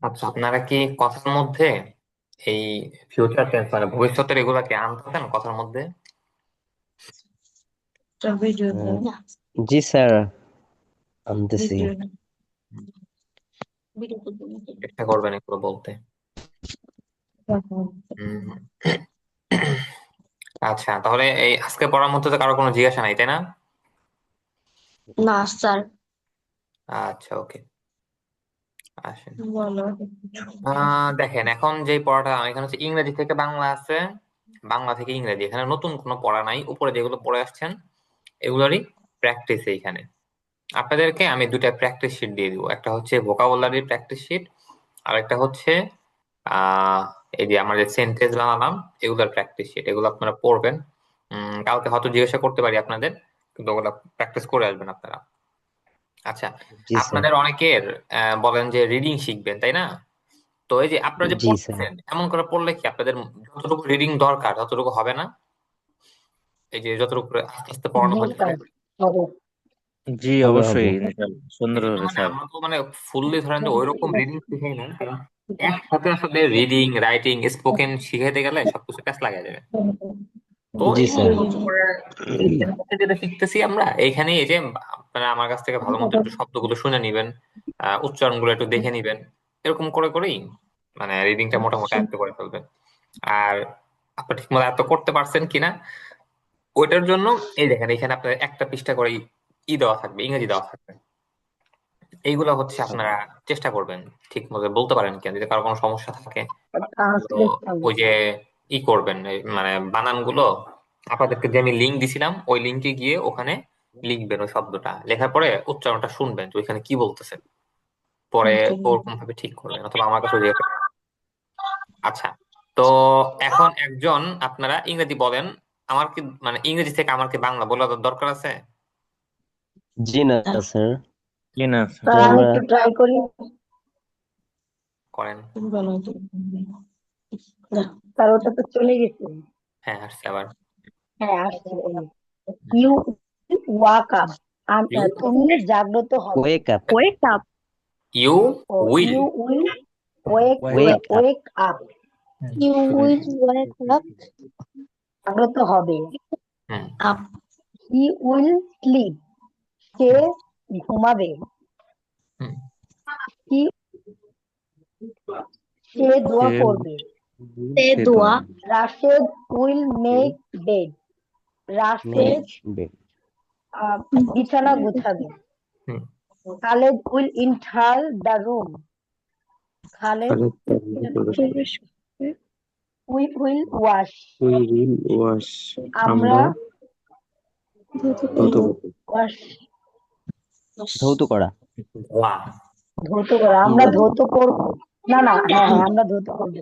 আচ্ছা, আপনারা কি কথার মধ্যে এই ফিউচার টেন্স মানে ভবিষ্যতের এগুলাকে আনতেছেন কথার মধ্যে? জি স্যার, আনতেছি। চেষ্টা করবেন একটু বলতে। হুম। আচ্ছা, তাহলে এই আজকে পড়ার মধ্যে তো কারো কোনো জিজ্ঞাসা নাই, তাই না? না স্যার। আচ্ছা, ওকে, আসেন। বলো। দেখেন, এখন যে পড়াটা এখানে হচ্ছে ইংরেজি থেকে বাংলা আছে, বাংলা থেকে ইংরেজি, এখানে নতুন কোনো পড়া নাই। উপরে যেগুলো পড়ে আসছেন এগুলোরই প্র্যাকটিস এইখানে। আপনাদেরকে আমি দুটা প্র্যাকটিস শিট দিয়ে দিব, একটা হচ্ছে ভোকাবুলারি প্র্যাকটিস শিট, আর একটা হচ্ছে এই যে আমরা যে সেন্টেন্স বানালাম এগুলোর প্র্যাকটিস শিট। এগুলো আপনারা পড়বেন। কালকে হয়তো জিজ্ঞাসা করতে পারি আপনাদের, কিন্তু ওগুলো প্র্যাকটিস করে আসবেন আপনারা। আচ্ছা, জি স্যার। আপনাদের অনেকের বলেন যে রিডিং শিখবেন, তাই না? তো এই যে আপনারা যে জি স্যার। পড়তেছেন এমন করে পড়লে কি আপনাদের যতটুকু রিডিং দরকার ততটুকু হবে না? এই যে যতটুকু করে আস্তে আস্তে পড়ানো জি হচ্ছে। স্যার, হবে। জি হবে হবে। অবশ্যই ইনশাআল্লাহ এই জন্য সুন্দরভাবে মানে স্যার। আমরা তো মানে ফুললি ধরেন যে ওইরকম রিডিং শিখাই না, কারণ একসাথে আসলে রিডিং রাইটিং স্পোকেন শিখাইতে গেলে সবকিছু প্যাচ লাগা যাবে। তো জি এই স্যার। এর মধ্যে যেটা শিখতেছি আমরা এইখানে, এই যে আপনারা আমার কাছ থেকে ভালো মতো একটু শব্দগুলো শুনে নিবেন, উচ্চারণ গুলো একটু দেখে নিবেন, এরকম করে করেই মানে রিডিংটা মোটামুটি আয়ত্ত করে ফেলবেন। আর আপনি ঠিক মতো আয়ত্ত করতে পারছেন কিনা ওইটার জন্য এই দেখেন, এখানে আপনার একটা পৃষ্ঠা করে দেওয়া থাকবে, ইংরেজি দেওয়া থাকবে। এইগুলো হচ্ছে আপনারা চেষ্টা করবেন ঠিক মতো বলতে পারেন কিনা, যদি কারো কোনো সমস্যা থাকে তো ট্রান্সলেশন। ওই যে করবেন, এই মানে বানানগুলো আপনাদেরকে যে আমি লিঙ্ক দিছিলাম ওই লিঙ্কে গিয়ে ওখানে লিখবেন, ওই শব্দটা লেখার পরে উচ্চারণটা শুনবেন যে ওইখানে কি বলতেছে, পরে ওরকম ভাবে ঠিক করবেন অথবা আমার কাছে জিজ্ঞাসা করবেন। আচ্ছা, তো এখন একজন আপনারা ইংরেজি বলেন, আমার কি মানে ইংরেজি থেকে আমার কি বাংলা বলার দরকার আছে? জি না স্যার। জি না স্যার। স্যার আমি আমরা একটু ট্রাই করি। করেন। স্যার ওটা তো চলে গেছে। হ্যাঁ, আসছে আবার। হ্যাঁ আসছে। ইউ ওয়াক আপ, ইউ তুমি জাগ্রত হবে। Wake up. Wake up. You ও will. You will wake wake up. Wake up. You will wake up, জাগ্রত হবে। Hmm. Up. He will sleep, সে ঘুমাবে। হুম। হি, সে দোয়া সে করবে। সে দোয়া Rashed will make bed, make Rashed bed. বিছানা গুছাবে। Hmm. Khaled will enter the room, Khaled Khaled তার প্রবেশ we will wash, we will wash আমরা আমরা ধৌত করব। ওয়াশ ধৌত করা। ধোয়া। ধৌত করা, আমরা ধৌত করব। না না, হ্যাঁ হ্যাঁ আমরা ধৌত করব।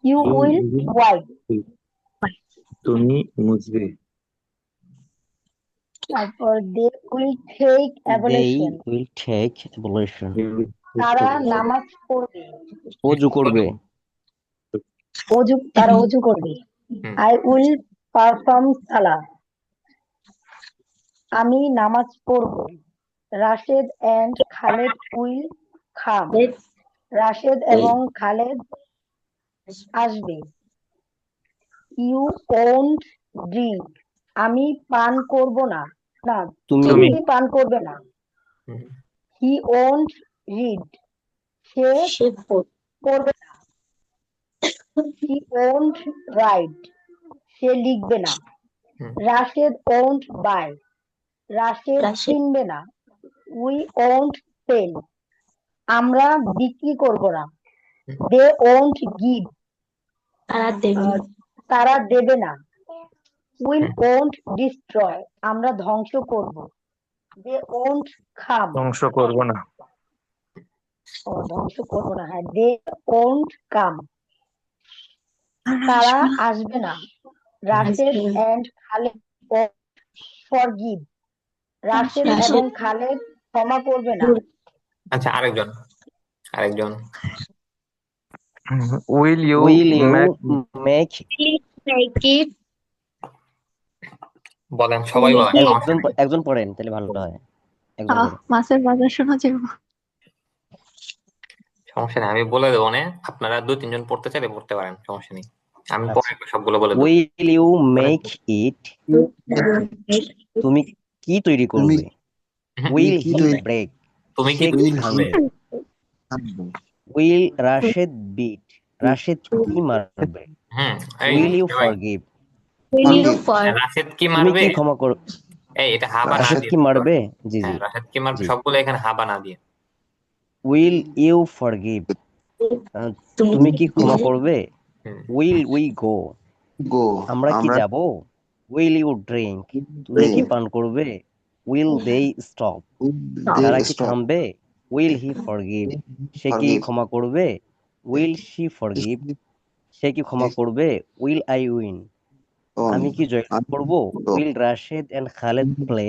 You you will will wipe, তুমি মুছবে। তারপর they will take They ablution, will take evolution. They will take তারা action. নামাজ পড়বে। অজু করবে। তারা অজু করবে। হুম। আই উইল পারফর্ম সালাহ, আমি নামাজ পড়ব। রাশেদ এন্ড খালেদ উইল খাম, রাশেদ এবং খালেদ আসবে। ইউ ওন্ট ড্রিঙ্ক, আমি পান করব না। না, তুমি তুমি তুমি পান করবে না। হুম। হি ওন্ট রিড, সে পড়বে না। হি ওন্ট রাইট, সে লিখবে না। হুম। রাশেদ ওন্ট বাই, রাশেদ কিনবে না। উই ওন্ট সেল, আমরা বিক্রি করব না। হুম। দে ওন্ট গিভ, তারা দেবে না। Will hmm. ওন্ট ডিস্ট্রয়, আমরা ধ্বংস করব। দে ওন্ট খাম, ধ্বংস করব না। ও ধ্বংস করব না, হ্যাঁ। দে ওন্ট কাম, তারা আসবে না। রাশেদ এন্ড খালেদ ফরগিভ, রাশেদ এবং খালেদ ক্ষমা করবে না। আচ্ছা, আরেকজন আরেকজন will you will you make make Make it বলেন, সবাই বলেন, সমস্যা একজন নেই। একজন পড়েন তাহলে ভালো হয়। একজন পড়েন। মাছের বাজার শোনা যাবে। সমস্যা নেই, আমি বলে দেবো না, আপনারা 2-3 জন পড়তে চাইলে পড়তে পারেন, সমস্যা নেই, আমি আচ্ছা। পরে একবার সবগুলো বলে দেবো। Will you make it? তুমি কি তৈরি তুমি করবে? উইল কি হি তৈরি ব্রেক? তুমি কি সে কি উইল থামবে? থামবে? Will Rashed bit? রাশেদ কি মারবে? এই উইল ইউ ভাই, ফরগিভ? রাশেদ কি তুমি মারবে? কি ক্ষমা কর? এই এটা হাবা না রাশেদ দিয়ে কি বলতে হবে। মারবে? জি জি হ্যাঁ, রাশেদ কি মারবে, জি। সবগুলো এখানে হাবা না দিয়ে। Will you forgive? তুমি কি ক্ষমা করবে? হুম, উইল উই গো? গো আমরা কি আমরা যাব? Will you drink? তুমি কি পান করবে? Will they stop? তারা কি স্টপ থামবে? Will he forgive? সে কি ফরগিভ ক্ষমা করবে? Will she forgive? সে কি ক্ষমা করবে? Will I win? অন আমি কি জয়লাভ করব? Will Rashed and Khaled play?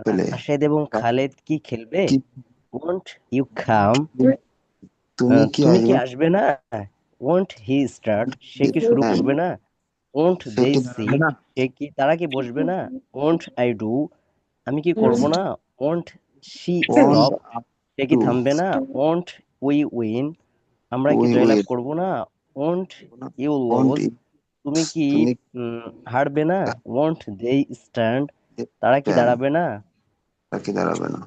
পেলে রাশেদ এবং খালেদ কি খেলবে? কি ওয়ন্ট ইউ কাম? তুমি কি তুমি কি আসবে? আসবে না? Won't he start? সে কি শুরু হ্যাঁ, করবে না? ওয়ন্ট সে দে কি দাঁড়াবে সিট? না? তারা কি বসবে না? Won't I do? আমি কি করব না? Won't she on stop? সে কি টু থামবে না? Won't we win? আমরা কি উই জয়লাভ উইল করব না? Won't you won't lose? তুমি কি তুমি হারবে না? Won't they stand? তারা কি দাঁড়াবে না? তাকে দাঁড়াবে না?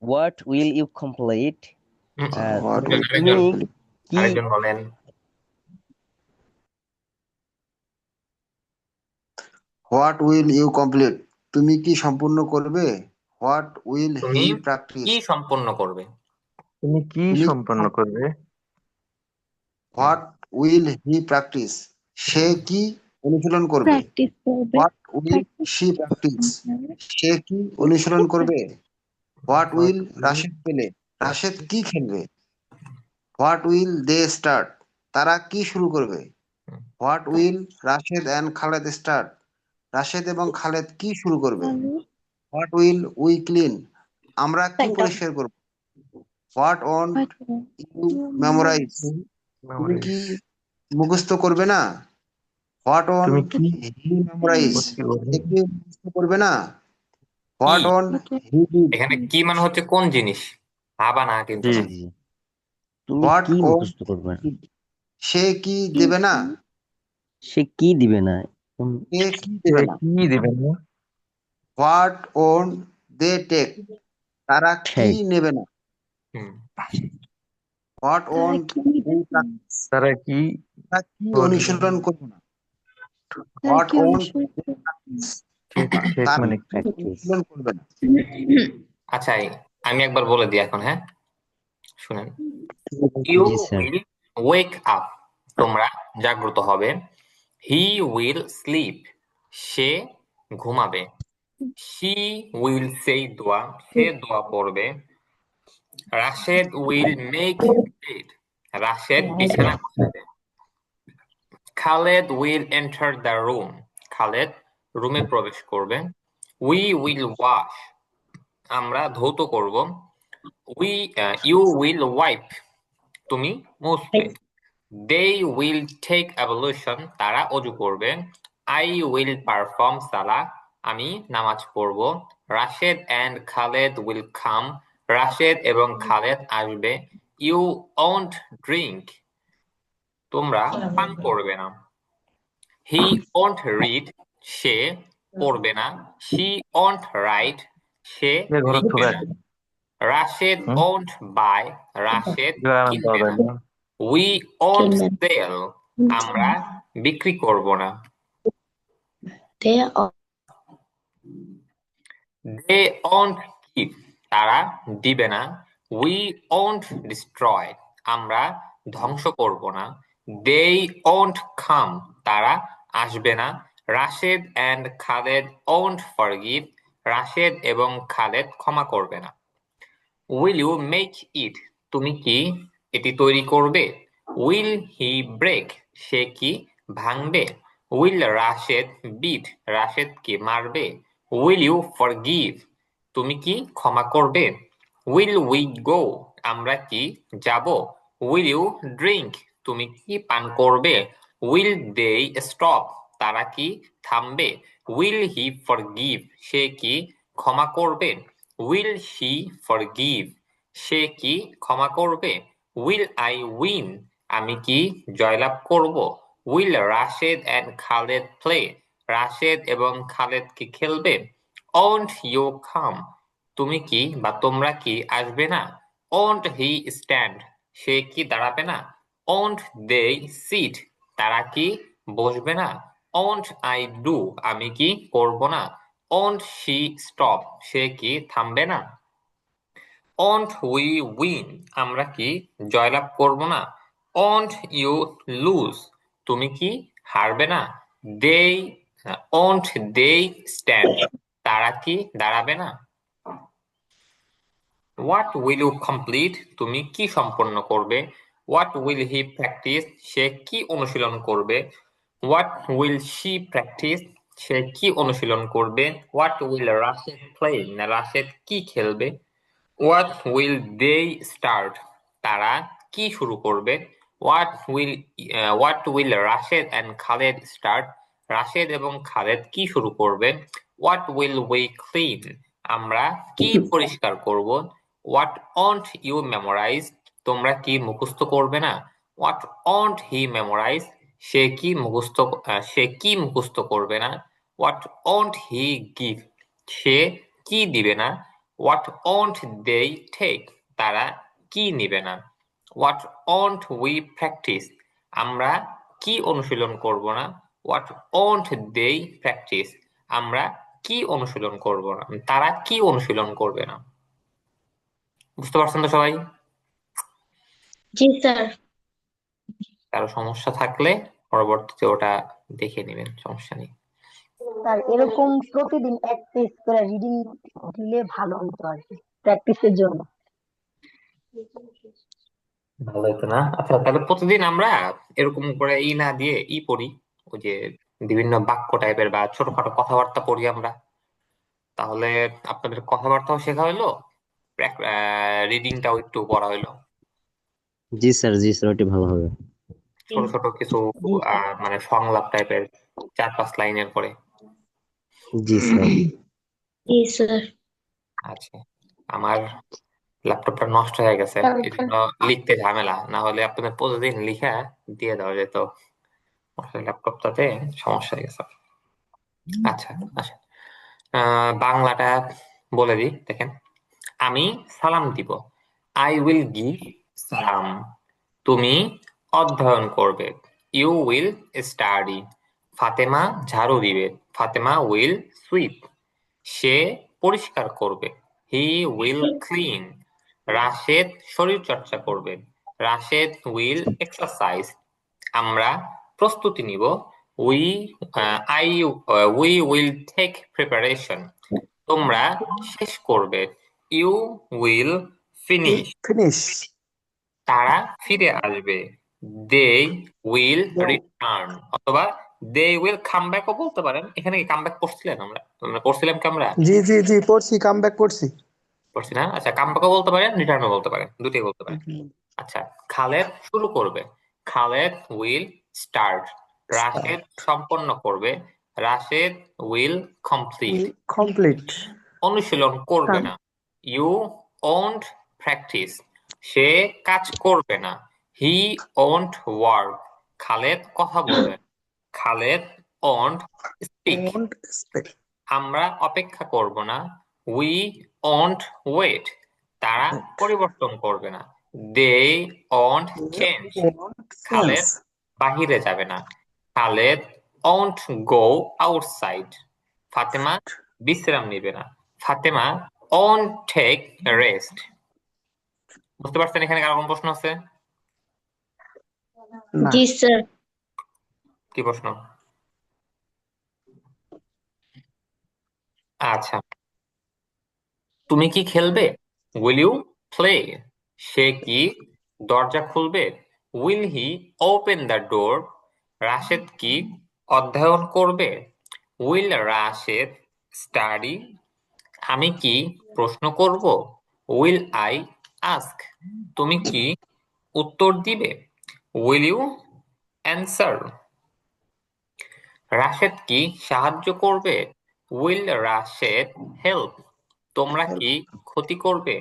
What will you complete? What will তুমি কি আরেকজন বলেন। What will you complete? তুমি কি সম্পূর্ণ করবে? হোয়াট উইল তুমি হি প্র্যাকটিস? কি সম্পন্ন করবে? তুমি কি তুমি সম্পন্ন করবে? What will he practise? সে কি অনুশীলন করবে? What will she practise? সে কি অনুশীলন করবে? হোয়াট উইল রাশেদ পেলে? রাশেদ কি খেলবে? What will they start? তারা কি শুরু করবে? What will Rashed and Khaled start? Rashed এবং খালেদ কি শুরু করবে? What will we clean? আমরা কি পরিষ্কার করব? What on you memorise? তুমি কি মুখস্থ করবে না? হোয়াট অন তুমি কি হি মেমোরাইজ? করতে করবে? সে কি মুখস্থ করবে না? কি হোয়াট অন হি ডিড? এখানে কি মানে হচ্ছে কোন জিনিস, হাবা না কিন্তু জি না। জি তুমি হোয়াট কি অন মুখস্থ করবে না? সে কি দেবে না? সে কি দিবে না? সে কি দেবে না? কি দিবে না? What on they take? তারা কি ঠিক। নেবে না? হুম, হোয়াট অন দে প্র্যাকটিস? তারা কি তারা কি করবে? অনুশীলন করবে না? হোয়াট অন ঠিক ঠিক তারা মানে কি প্র্যাকটিস। অনুশীলন করবে না? আচ্ছা আমি একবার বলে দিই এখন, হ্যাঁ শুনেন। You G sir. Will wake up, তোমরা জাগ্রত হবে। হি উইল স্লিপ, সে ঘুমাবে। শি উইল সে দোয়া, সে দোয়া পড়বে। Rashed will make bed, Rashed বিছানা গোছাবে। Khaled will enter the room, Khaled রুমে প্রবেশ করবে। উই উইল ওয়াশ, আমরা ধৌত করব। ইউ উইল ওয়াইপ, তুমি মুছবে। দে উইল টেক অ্যাবলিউশন, তারা অজু করবে। আই উইল পারফর্ম সালাহ, আমি নামাজ পড়ব। Rashed and Khaled will come, Rashed এবং খালেদ আসবে। ইউ ওন্ট ড্রিঙ্ক, তোমরা পান করবে না। হি ওন্ট রিড, সে পড়বে না। শি ওন্ট রাইট, সে এ ঘরে লিখবে ঢুকে না। আছে। রাশেদ হুম? ওন্ট বাই, রাশেদ এগুলো আরাম কিনবে পাওয়া না। যায় না। উই ওন্ট সেল, আমরা বিক্রি করব না। দে ওন্ট গিভ, তারা দিবে না। উই ওন্ট ডিস্ট্রয়, আমরা ধ্বংস করব না। দে ওন্ট কাম, তারা আসবে না। Rashed and Khaled won't forgive, Rashed এবং খালেদ ক্ষমা করবে না। উইল ইউ মেক ইট, তুমি কি এটি তৈরি করবে? উইল হি ব্রেক, সে কি ভাঙবে? উইল রাশেদ বিট, রাশেদ কি মারবে? উইল ইউ ফরগিভ, তুমি কি ক্ষমা করবে? উইল উই গো, আমরা কি যাব? উইল ইউ ড্রিঙ্ক, তুমি কি পান করবে? উইল দে স্টপ, তারা কি থামবে? উইল হি ফরগিভ, সে কি ক্ষমা করবে? উইল শি ফরগিভ, সে কি ক্ষমা করবে? উইল আই উইন, আমি কি জয়লাভ করব? Will Rashed and Khaled play, Rashed এবং খালেদ কি খেলবে? ওন্ট ইউ কাম, তুমি কি বা তোমরা কি আসবে না? ওন্ট হি স্ট্যান্ড, সে কি দাঁড়াবে না? ওন্ট দে সিট, তারা কি বসবে না? ওন্ট আই ডু, আমি কি করব না? ওন্ট শি স্টপ, সে কি থামবে না? ওন্ট উই উইন, আমরা কি জয়লাভ করব না? ওন্ট ইউ লুজ, তুমি কি হারবে না? দে ওন্ট দে স্ট্যান্ড, তারা কি দাঁড়াবে না? হোয়াট উইল ইউ কমপ্লিট, তুমি কি সম্পন্ন করবে? হোয়াট উইল হি প্র্যাকটিস, সে কি অনুশীলন করবে? হোয়াট উইল শি প্র্যাকটিস, সে কি অনুশীলন করবে? What will Rashed play, Rashed কি খেলবে? হোয়াট উইল দে স্টার্ট, তারা কি শুরু করবে? What will Rashed and Khaled start, Rashed এবং খালেদ কি শুরু করবে? হোয়াট উইল উই ক্লিন, আমরা কি পরিষ্কার করব? হোয়াট অন্ট ইউ মেমোরাইজ, তোমরা কি মুখস্থ করবে না? হোয়াট অন্ট হি মেমোরাইজ, সে কি মুখস্থ করবে না? হোয়াট অন্ট হি গিভ, সে কি দিবে না? হোয়াট অন্ট দে টেক, তারা কি নিবে না? হোয়াট অন্ট উই প্র্যাকটিস, আমরা কি অনুশীলন করব না? হোয়াট অন্ট দে প্র্যাকটিস, আমরা কি অনুশীলন করব না, তারা কি অনুশীলন করবে না? বুঝতে পারছেন তো সবাই? জি স্যার। কারো সমস্যা থাকলে পরবর্তীতে ওটা দেখে নেবেন, সমস্যা নেই। স্যার এরকম প্রতিদিন এক পেজ করে রিডিং দিলে ভালো হতো আর কি, প্র্যাকটিসের জন্য। ভালো হতো না? আচ্ছা, তাহলে প্রতিদিন আমরা এরকম করে না দিয়ে পড়ি, ওই যে বিভিন্ন বাক্য টাইপের বা ছোটখাটো কথাবার্তা পড়ি আমরা, তাহলে আপনাদের কথাবার্তাও শেখা হইলো, রিডিংটাও একটু পড়া হইলো। জি স্যার, জি স্যার, ওটি ভালো হবে। ছোট ছোট কিছু জি স্যার। মানে সংলাপ টাইপের 4-5 লাইনের করে। জি স্যার। জি স্যার। আচ্ছা, আমার ল্যাপটপটা নষ্ট হয়ে গেছে, স্যার এই জন্য লিখতে ঝামেলা, না হলে আপনাদের প্রতিদিন লিখে দিয়ে দেওয়া যেত। ল্যাপটপটাতে সমস্যা হয়ে গেছে। আচ্ছা আচ্ছা, বাংলাটা বলে দিই, দেখেন। আমি সালাম দিব, আই উইল গিভ সালাম। তুমি অধ্যয়ন করবে, ইউ উইল স্টাডি। ফাতেমা ঝাড়ু দিবে, ফাতেমা উইল সুইপ। সে পরিষ্কার করবে, হি উইল ক্লিন। রাশেদ শরীর চর্চা করবে, রাশেদ উইল এক্সারসাইজ। আমরা প্রস্তুতি নিব, we we will take preparation. তোমরা শেষ করবে, ইউ উইল ফিনিশ। ফিনিশ। তারা ফিরে আসবে, দে উইল রিটার্ন, অথবা দে উইল কাম ব্যাকও বলতে পারেন। এখানে কি কাম ব্যাক পড়ছিলেন? আমরা পড়ছিলাম কি? আমরা জি জি জি, পড়ছি, কামব্যাক পড়ছি। পড়ছি না? আচ্ছা, কাম ব্যাকও বলতে পারেন, রিটার্নও বলতে পারেন, দুটোই বলতে পারেন। আচ্ছা, খালেদ শুরু করবে, খালেদ উইল স্টার্ট। রাশেদ সম্পন্ন করবে, রাশেদ উইল কমপ্লিট। কমপ্লিট। অনুশীলন করবে না, ইউ ওন্ট প্র্যাকটিস। সে কাজ করবে না, হি ওন্ট ওয়ার্ক। খালেদ কথা বলবে, খালেদ ওন্ট স্পিক। আমরা অপেক্ষা করব না, উই ওন্ট ওয়েট। তারা পরিবর্তন করবে না, দে ওন্ট চেঞ্জ। খালেদ বাহিরে যাবে না, Khaled won't go outside. Fatema বিশ্রাম নিবে না, ফাতেমা ওন্ট টেক রেস্ট। বুঝতে পারছেন এখানে কার কোন প্রশ্ন আছে? না। জি স্যার। কি প্রশ্ন? আচ্ছা, তুমি কি খেলবে? Will you play? সে কি দরজা খুলবে? Will he open the door? Rashed কি অধ্যয়ন করবে? Will Rashed study? আমি কি প্রশ্ন করব? Will I ask? তুমি কি উত্তর দিবে? Will you answer? রাশেদ কি সাহায্য করবে? Will Rashed help? তোমরা কি ক্ষতি করবে?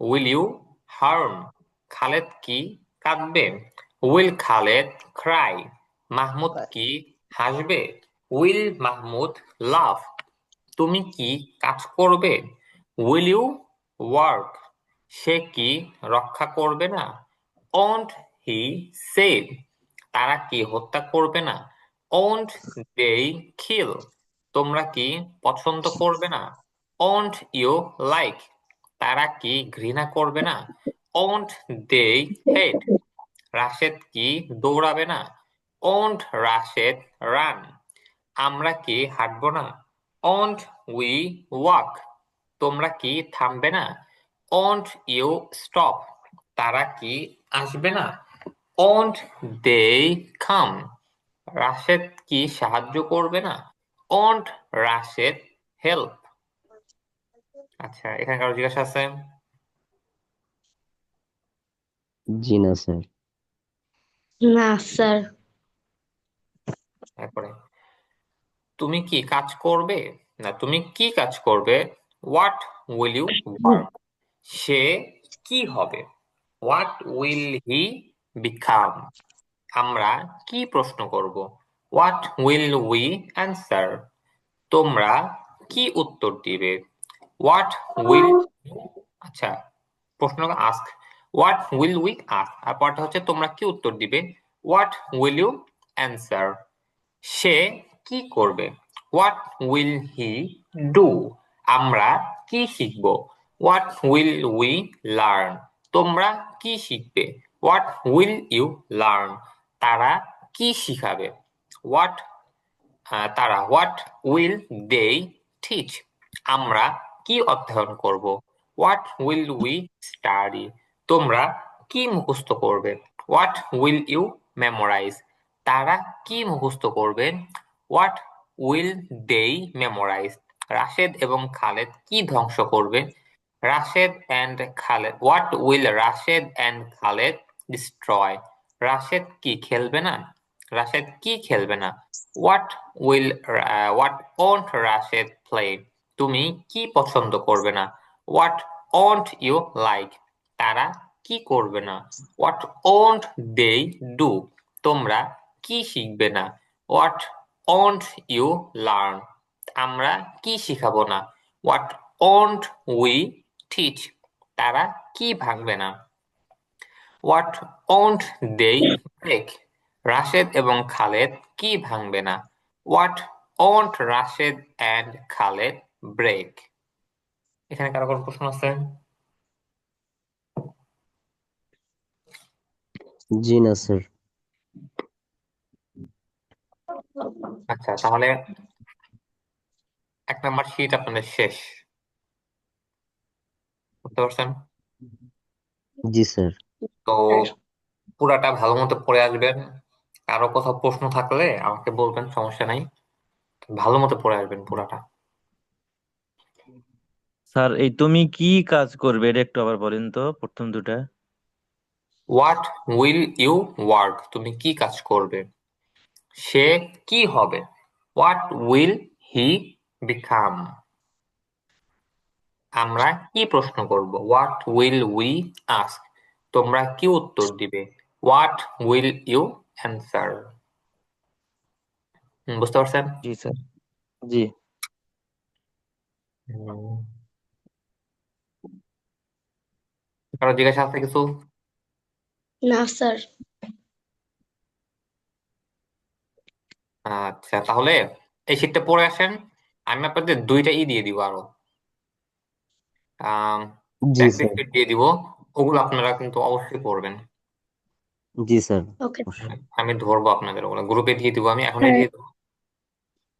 উইল ইউ হারুন, খালেদ কি কাঁদবে? Will Khaled Cry? মাহমুদ কি হাসবে? উইল মাহমুদ লাভ? তুমি কি কাজ করবে? Will you work? সে কি রক্ষা করবে না? Won't he save? তারা কি হত্যা করবে না? Won't they kill? তোমরা কি পছন্দ করবে না? Won't you like? তারা কি ঘৃণা করবে না? ওন্ট দে হেট? রাশেদ কি দৌড়াবে না? Won't Rashed run? আমরা কি হাঁটবো না? Won't we walk? তোমরা কি থামবে না? Won't you stop? তারা কি আসবে না? ওন্ট দে কাম? রাশেদ কি সাহায্য করবে না? Won't Rashed help? আচ্ছা, এখানে কারো জিজ্ঞাসা আছে? জি না স্যার। না স্যার। তারপরে তুমি কি কাজ করবে? না, তুমি কি কাজ করবে? What will you work? সে কি হবে? What will he become? আমরা কি প্রশ্ন করব? What will we answer? তোমরা কি উত্তর দিবে? হোয়াট উইল, আচ্ছা, প্রশ্ন ask, what will we ask, আর পরটা হচ্ছে তোমরা কি উত্তর দিবে? What will you answer? সে কি করবে? What will he do? আমরা কি শিখব? What will we learn? তোমরা কি শিখবে? What will you learn? তারা কি শিখাবে? What what will they teach? আমরা কি অধ্যয়ন করব? What will we study? তোমরা কি মুখস্থ করবে? What will you memorise? তারা কি মুখস্থ করবে? What will they memorise? Rashed এবং খালেদ কি ধ্বংস করবে? Rashed and Khaled, what will Rashed and Khaled destroy? Rashed কি খেলবে না? রাশেদ কি খেলবে না? What will what won't Rashed play? তুমি কি পছন্দ করবে না? What won't you like? তারা কি করবে না? What won't they do? তোমরা কি শিখবে না? What won't you learn? আমরা কি শিখাবো না? What won't we teach? তারা কি ভাঙবে না? What won't they break? Rashed এবং খালেদ কি ভাঙবে না? What won't Rashed and Khaled break? এখানে কারো কোনো প্রশ্ন আছে? জি না স্যার। আচ্ছা, তাহলে 1 নম্বর শীট আপনাদের শেষ, বুঝতে পারছেন? জি স্যার। তো পুরাটা ভালো মতো পড়ে আসবেন। কারো কোথাও প্রশ্ন থাকলে আমাকে বলবেন, সমস্যা নাই। ভালো মতো পড়ে আসবেন পুরাটা। স্যার এই তুমি কি কাজ করবে এটা একটু আবার বলেন তো প্রথম দুটা। What will you work? তুমি কি কাজ করবে? সে কি হবে? What will he become? আমরা কি প্রশ্ন করব? What will we ask? তোমরা কি উত্তর দিবে? What will you answer? বুঝতে পারছেন? জি স্যার। জি। হুম। কারো জিজ্ঞাসা আছে কিছু? না স্যার। আচ্ছা, তাহলে এই শীটটা পড়ে আসেন। আমি আপনাদের 2টা দিয়ে দিব আরো, জি প্র্যাকটিস স্যার। শীট দিয়ে দিব। ওগুলো আপনারা কিন্তু অবশ্যই পড়বেন। জি স্যার। ওকে। আমি ধরবো আপনাদের, ওগুলো গ্রুপে দিয়ে দিব, আমি এখনই স্যার দিয়ে দেবো।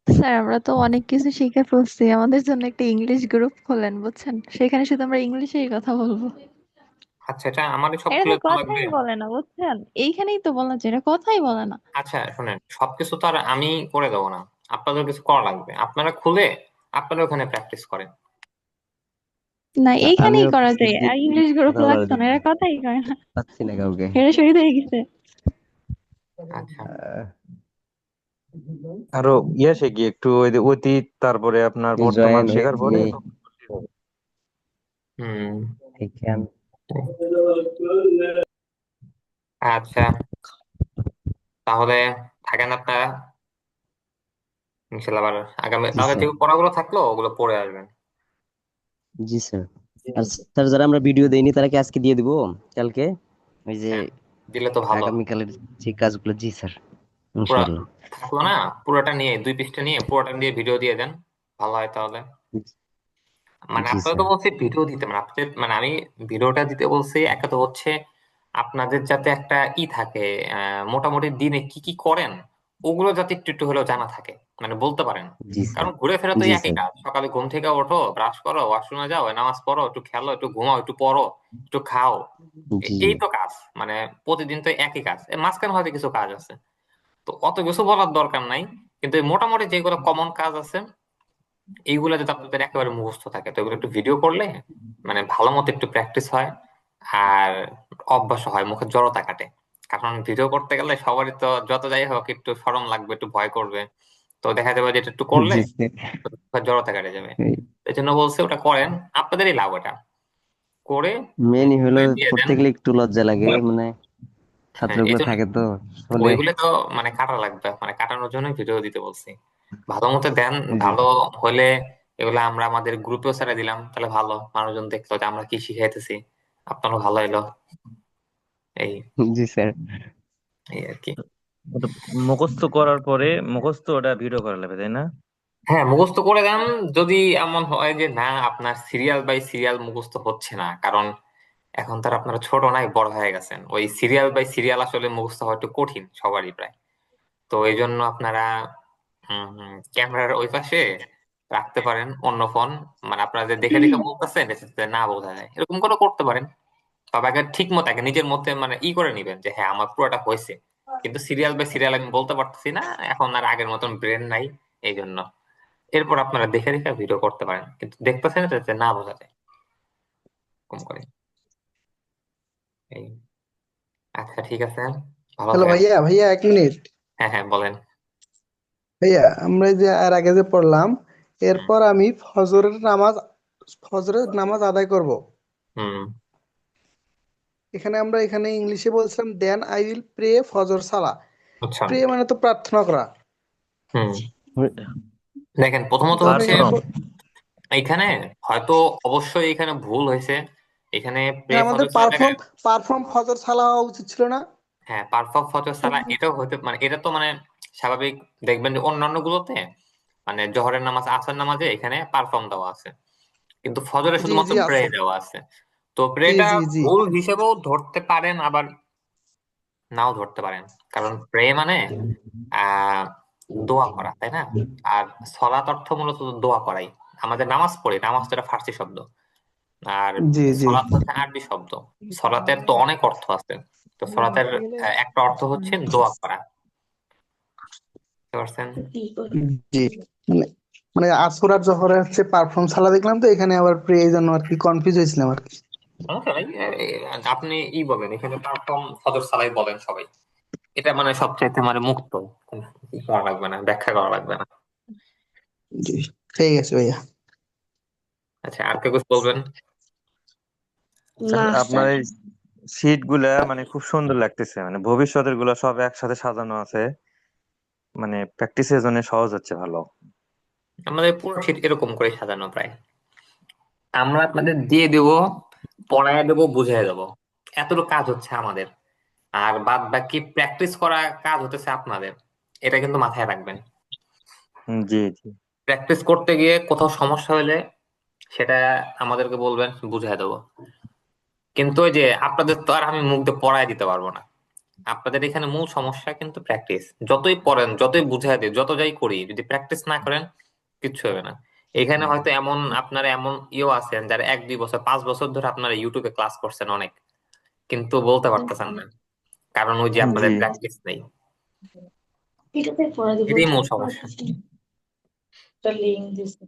স্যার আমরা তো অনেক কিছু শিখে ফেলছি, আমাদের জন্য একটা ইংলিশ গ্রুপ খোলেন বুঝছেন, সেখানে শুধু আমরা ইংলিশেই কথা বলবো। আচ্ছা, এটা আমারই সব এটা খুলে তো দেওয়া লাগবে? কথাই বলে না বুঝছেন, এইখানেই তো বলা যায় এটা কথাই বলে না। আচ্ছা শোনেন, সবকিছু তো আর আমি করে দেবো না, আপনাদের কিছু করা লাগবে। আপনারা খুলে আপনারা ওখানে প্র্যাকটিস করেন। না এইখানেই আমিও করা যায়, দেখি আর ইংলিশ গ্রুপ কথা বলার লাগতো না, জন্য এরা কথাই কয় না। পাচ্ছি না কাউকে। এরা শহীদ হয়ে গেছে। আচ্ছা, আরো ইয়ে শিখি একটু ওই যে অতীত তারপরে আপনার বর্তমান জয়েন শেখার হয়েছি পরে এই হুম, এখান আচ্ছা, তাহলে থাকেন আপনারা, ইনশাল্লাহ আবার আগামী জি তাহলে যে স্যার। পড়াগুলো থাকলো ওগুলো পড়ে আসবেন। জি স্যার। আর স্যার যারা আমরা ভিডিও দেইনি তারা কি আজকে দিয়ে দিব কালকে, ওই যে হ্যাঁ, দিলে তো ভালো। আগামীকালের যে কাজগুলো? জি স্যার, পুরা ইনশাআল্লাহ। থাকলো না, পুরোটা নিয়ে 2 পৃষ্ঠা নিয়ে পুরোটা দিয়ে ভিডিও দিয়ে দেন, ভালো হয় তাহলে। মানে জি আপনারা তো স্যার। বলছি ভিডিও দিতে, মানে আপনাদের মানে আমি ভিডিওটা দিতে বলছি একটা তো হচ্ছে আপনাদের যাতে একটা থাকে, মোটামুটি দিনে কি কি করেন ওগুলো যাতে একটু একটু হলেও জানা থাকে, মানে বলতে পারেন। জি স্যার। কারণ ঘুরে ফেরা তো জি একই স্যার। কাজ, সকালে ঘুম থেকে ওঠো, ব্রাশ করো, ওয়াশরুমে যাও, নামাজ পড়ো, একটু খেলো, একটু ঘুমাও, একটু পড়ো, একটু খাও, জি। এই তো কাজ। মানে প্রতিদিন তো একই কাজ, এর মাঝখানে হয়তো কিছু কাজ আছে, তো অত কিছু বলার দরকার নাই। কিন্তু এই মোটামুটি যেগুলো কমন কাজ আছে এইগুলো যদি আপনাদের একেবারে মুখস্থ থাকে তো এগুলো একটু ভিডিও করলে মানে ভালো মতো একটু প্র্যাকটিস হয়, আর অভ্যাস হয়, মুখে জড়তা কাটে। কারণ ভিডিও করতে গেলে সবারই তো যত যাই হোক একটু শরম লাগবে, একটু ভয় করবে, তো দেখা যাবে যে এটা একটু করলে জি স্যার। মুখের জড়তা কেটে যাবে। এই জন্য বলছে ওটা করেন, আপনাদেরই লাভ ওটা করে মেনই হলো দিয়ে দেন। পড়তে গেলে একটু লজ্জা লাগে, মানে হ্যাঁ, এই ছাত্রগুলো জন্য থাকে তো বলে। ওইগুলো তো মানে কাটা লাগবে, মানে কাটানোর জন্য ভিডিও দিতে বলছি। ভালো মতো দেন, জি। ভালো হলে এগুলো আমরা আমাদের গ্রুপেও ছেড়ে দিলাম, তাহলে ভালো মানুষজন দেখলো যে আমরা কি শিখাইতেছি, আপনারও ভালো এলো। এই জি স্যার। এই আর কি। ওটা মুখস্থ করার পরে মুখস্থ ওটা ভিডিও করা লাগবে, তাই না? হ্যাঁ, মুখস্থ করে দেন। যদি এমন হয় যে না আপনার সিরিয়াল বাই সিরিয়াল মুখস্থ হচ্ছে না, কারণ এখন তার আপনারা ছোট নাই, বড় হয়ে গেছেন, ওই সিরিয়াল বাই সিরিয়াল আসলে মুখস্থ হওয়া একটু কঠিন সবারই প্রায়। তো এই জন্য আপনারা ক্যামেরার ওই পাশে রাখতে পারেন অন্য ফোন, মানে আপনারা যে দেখে দেখে বলতেছেন এটাতে না বোঝা যায়, এরকম করে করতে পারেন। তবে আগে ঠিক মতো আগে নিজের মধ্যে মানে করে নিবেন যে হ্যাঁ আমার পুরোটা হয়েছে, কিন্তু সিরিয়াল বাই সিরিয়াল আমি বলতে পারতেছি না, এখন আর আগের মতন ব্রেন নাই, এই জন্য। এরপর আপনারা দেখে দেখে ভিডিও করতে পারেন, কিন্তু দেখতেছেন যাতে না বোঝা যায় কম করে। এই, আচ্ছা ঠিক আছে, ভালো হ্যালো থাকেন। ভাইয়া, ভাইয়া 1 মিনিট। হ্যাঁ হ্যাঁ বলেন। ভাইয়া আমরা যে আর আগে যে পড়লাম, হুম। এরপর আমি ফজরের নামাজ আদায় করব। হুম। এখানে ইংলিশে বলছিলাম দেন আই উইল প্রে ফজর সালা। আচ্ছা। প্রে মানে তো প্রার্থনা করা। হুম। দেখেন প্রথমত তো আমরা হচ্ছে এখানে এইখানে হয়তো অবশ্যই এখানে ভুল হয়েছে, এখানে প্রে আমাদের ফজর সালার জায়গায় পারফর্ম পারফর্ম ফজর সালা হওয়া উচিত ছিল না? হ্যাঁ পারফেক্ট ফজর সালাহ এটাও হতে মানে এটা তো মানে স্বাভাবিক। দেখবেন যে অন্যান্য গুলোতে মানে জোহরের নামাজ আসর নামাজে এখানে পারফর্ম দেওয়া আছে, কিন্তু ফজরে জি শুধুমাত্র জি প্রে আছে। দেওয়া আছে। তো জি প্রেটা জি জি। ভুল হিসেবেও ধরতে পারেন, আবার নাও ধরতে পারেন। কারণ প্রে মানে আহ দোয়া করা, তাই না? আর সলাত অর্থ মূলত দোয়া করাই। আমাদের নামাজ পড়ি, নামাজ তো একটা ফার্সি শব্দ, আর জি জি। সলাৎ হচ্ছে আরবি শব্দ। সলাতের তো অনেক অর্থ আছে, তো সলাতের একটা অর্থ হচ্ছে দোয়া করা, বুঝতে পারছেন? জি। মানে মানে আসর আর জোহরে হচ্ছে পারফর্ম সালা দেখলাম, তো এখানে আবার প্রে, এই জন্য আর কি কনফিউজ হয়েছিলাম আর কি। সমস্যা নাই, আপনি বলেন, এখানে পারফর্ম ফজর সালাই বলেন সবাই, এটা মানে সবচাইতে মানে মুক্ত, কোনো ই করা লাগবে না, ব্যাখ্যা করা লাগবে না। জি, ঠিক আছে ভাইয়া। আচ্ছা, আর কেউ কিছু বলবেন? না স্যার আপনার স্যার। এই সিট গুলা মানে খুব সুন্দর লাগতেছে, মানে ভবিষ্যতের গুলা সব একসাথে সাজানো আছে, মানে প্র্যাকটিসের জন্য সহজ হচ্ছে ভালো। আমাদের পুরো শীট এরকম করে সাজানো প্রায়, আমরা আপনাদের দিয়ে দেবো, পড়ায় দেবো, বুঝিয়ে দেবো, এতটুকু কাজ হচ্ছে আমাদের। আর বাদ বাকি প্র্যাকটিস করা কাজ হতেছে আপনাদের, এটা কিন্তু মাথায় রাখবেন। জি জি। প্র্যাকটিস করতে গিয়ে কোথাও সমস্যা হলে সেটা আমাদেরকে বলবেন, বুঝিয়ে দেবো। কিন্তু ওই যে আপনাদের তো আর আমি মুখ দিয়ে পড়ায় দিতে পারবো না। আপনাদের এখানে মূল সমস্যা কিন্তু প্র্যাকটিস, যতই পড়েন, যতই বুঝাই দিই, যত যাই করি, যদি প্র্যাকটিস না করেন কিচ্ছু হবে না। এখানে হয়তো এমন আপনারা এমন আছেন যারা 1-2 বছর 5 বছর ধরে আপনারা ইউটিউবে ক্লাস করছেন অনেক, কিন্তু বলতে পারতেছেন না, কারণ ওই যে জি। আপনাদের প্র্যাকটিস নেই। এটাতে পড়া দিব এটাই মূল সমস্যা, লিঙ্ক দিছে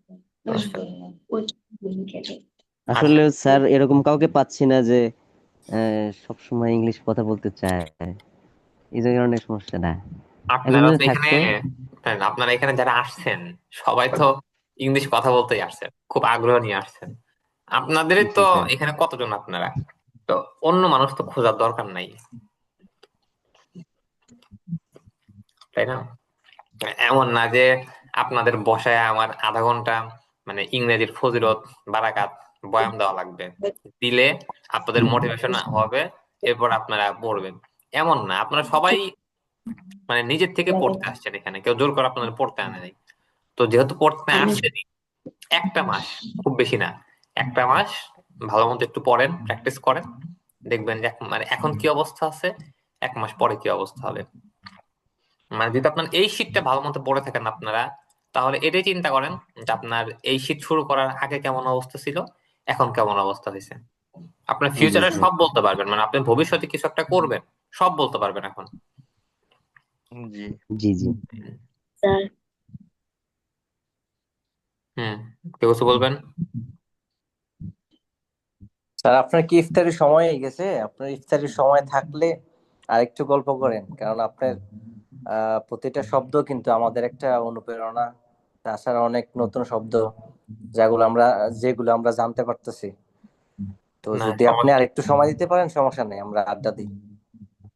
বুঝছেন? ওই লিঙ্কে আচ্ছা, আসলে স্যার এরকম কাউকে পাচ্ছি না যে সবসময় ইংলিশ কথা বলতে চায়, এই যে কারণে সমস্যাটা। একজন আপনারা যদি তো এখানে থাকতো। আপনারা এখানে যারা আসছেন সবাই তো ইংলিশ কথা বলতেই আসছেন, খুব আগ্রহ নিয়ে আসছেন। আপনাদেরই জি তো স্যার। এখানে কতজন আপনারা? তো অন্য মানুষ তো খোঁজার দরকার নাই, তাই না? এমন না যে আপনাদের বসায় আমার আধা ঘন্টা মানে ইংরেজির ফজিলত বারাকাত বয়ান দেওয়া লাগবে, দিলে আপনাদের মোটিভেশন হবে, এরপর আপনারা পড়বেন। এমন না, আপনারা সবাই মানে নিজের থেকে পড়তে আসছেন, এখানে কেউ জোর করে আপনাদের পড়তে আনে নাই। তো যেহেতু পড়তে আসছেনই, একটা মাস, খুব বেশি না, একটা মাস ভালো মতো একটু পড়েন, প্র্যাকটিস করেন, দেখবেন যে মানে এখন কি অবস্থা আছে, এক মাস পরে কি অবস্থা হবে। মানে যদি আপনার এই শীটটা ভালো মতো পড়ে থাকেন আপনারা, তাহলে এটাই চিন্তা করেন যে আপনার এই শীট শুরু করার আগে কেমন অবস্থা ছিল, এখন কেমন অবস্থা হয়েছে। আপনার জি ফিউচারে স্যার। সব বলতে পারবেন, মানে আপনি ভবিষ্যতে কিছু একটা করবেন, সব বলতে পারবেন এখন। জি। জি জি। স্যার হুম, কেউ কিছু বলবেন? স্যার আপনার কি ইফতারির সময় হয়ে গেছে? আপনার ইফতারির সময় থাকলে আরেকটু গল্প করেন, কারণ আপনার প্রতিটা শব্দ কিন্তু আমাদের একটা অনুপ্রেরণা। তাছাড়া অনেক নতুন শব্দ যেগুলো আমরা জানতে পারতেছি। তো না, যদি আপনি সমস্যা, আরেকটু সময় দিতে পারেন, সমস্যা নেই, আমরা আড্ডা দিই।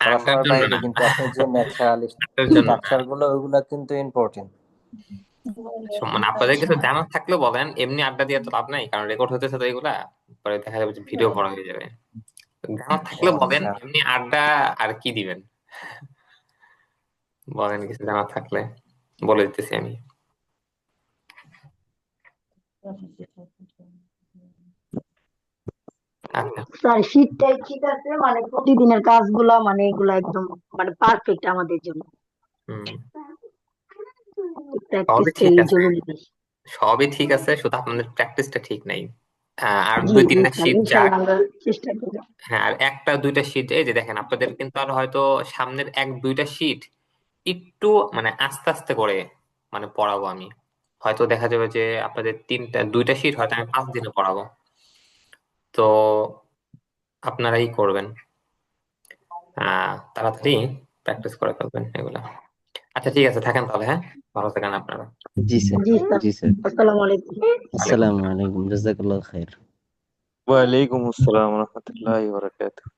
আড্ডার পড়াশোনার জন্য বাইরে না, কিন্তু আপনার যে ন্যাচারালিস্ট আড্ডার জন্য না। স্ট্রাকচার গুলো, ওইগুলো কিন্তু ইম্পর্টেন্ট। মানে আপনাদের কিছু জানার থাকলে বলেন, এমনি আড্ডা দিয়ে তো লাভ নাই, কারণ রেকর্ড হতেছে তো এগুলা, পরে দেখা যাবে যে ভিডিও বড় হয়ে যাবে। জানার ও থাকলে বলেন, আচ্ছা। এমনি আড্ডা আর কি দিবেন, বলেন কিছু জানার থাকলে, বলে দিতেছি আমি। আচ্ছা, স্যার শীতটাই ঠিক আছে, মানে প্রতিদিনের কাজগুলা মানে এগুলা একদম মানে পারফেক্ট আমাদের জন্য। হুম, সবই ঠিক প্র্যাকটিসটাই আছে, জরুরি বেশি। সবই ঠিক আছে, শুধু আপনাদের প্র্যাকটিসটা ঠিক নাই। আর জি দুই তিনটা ইনশাল্লাহ শীট যাক। ইনশাল্লাহ আমরা চেষ্টা করবো। হ্যাঁ, আর একটা দুইটা শীট, এই যে দেখেন আপনাদের কিন্তু আর হয়তো সামনের এক দুইটা শীট একটু মানে আস্তে আস্তে করে মানে পড়াবো আমি। হয়তো দেখা যাবে যে আপনাদের দুইটা শীট হয়তো আমি 5 দিনে পড়াবো। তো আপনারাই করবেন, তাড়াতাড়ি প্র্যাকটিস করে ফেলবেন এগুলা। আচ্ছা ঠিক আছে, থাকেন তাহলে, হ্যাঁ, ভালো থাকেন আপনারা। জি স্যার। জি স্যার, জি স্যার। আসসালামু আলাইকুম। ওয়ালাইকুম আসসালামু আসসালাম। আলাইকুম, জাযাকাল্লাহ খাইর। ওয়ালাইকুম আসসালাম রহমতুল্লাহি ওয়া বারাকাতুহু।